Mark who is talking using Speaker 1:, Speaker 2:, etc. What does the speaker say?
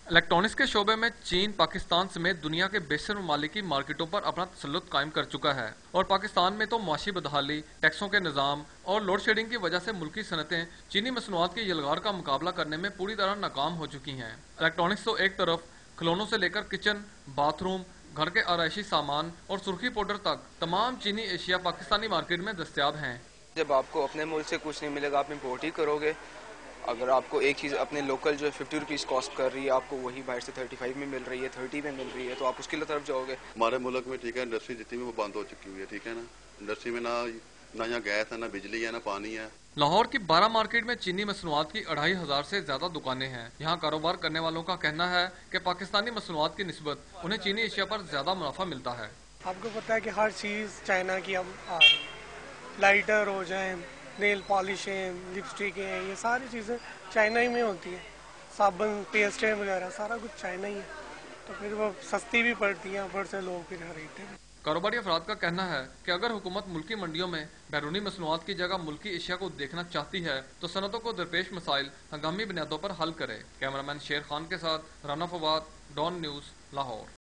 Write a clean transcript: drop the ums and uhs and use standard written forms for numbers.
Speaker 1: Electronics के शोबे में चीन पाकिस्तान समेत दुनिया के बेशर ममालिक की मार्केटों पर अपना तसल्लुत कायम कर चुका है और पाकिस्तान में तो माशी बदहाली, टैक्सों के निज़ाम और लोड शेडिंग की वजह से मुल्की सनतें चीनी मसनूआत की यलगार का मुकाबला करने में पूरी तरह नाकाम हो चुकी हैं। इलेक्ट्रॉनिक्स तो एक तरफ खिलौनों से लेकर किचन, बाथरूम, घर के आराइशी सामान और सुर्खी पाउडर तक तमाम चीनी एशिया पाकिस्तानी मार्केट में दस्तयाब हैं।
Speaker 2: जब आपको अपने मुल्क से कुछ नहीं मिलेगा, आप इम्पोर्ट ही करोगे। अगर आपको एक चीज़ अपने लोकल जो है 50 रुपीज़ कॉस्ट कर रही है, आपको वही बाहर से 35 में मिल रही है, 30 में मिल रही है, तो आप उसकी तरफ जाओगे।
Speaker 3: हमारे मुल्क में ठीक है, इंडस्ट्री जितनी भी वो बंद हो चुकी हुई है, ठीक है ना। इंडस्ट्री में ना यहाँ गैस है, ना बिजली है, ना पानी है।
Speaker 1: लाहौर की 12 मार्केट में चीनी मसनूआत की 2500 से ज्यादा दुकानें हैं। यहाँ कारोबार करने वालों का कहना है कि पाकिस्तानी मसनूआत की निस्बत उन्हें चीनी एशिया पर ज्यादा मुनाफा मिलता है।
Speaker 4: आपको पता है कि हर चीज़ चाइना की अब आ रही है। लाइटर हो जाए, नेल पॉलिशें, लिपस्टिकें, ये सारी चीज़ें चाइना ही में होती है। साबुन, पेस्टें वगैरह सारा कुछ चाइना ही है, तो फिर वो सस्ती भी पड़ती है, ऊपर से लोग फिर खरीदते हैं।
Speaker 1: कारोबारी अफराद का कहना है कि अगर हुकूमत मुल्की मंडियों में बैरूनी मसनूआत की जगह मुल्की एशिया को देखना चाहती है तो सनतों को दरपेश मसाइल हंगामी बुनियादों पर हल करे। कैमरामैन शेर खान के साथ राना फवाद, डॉन न्यूज़, लाहौर।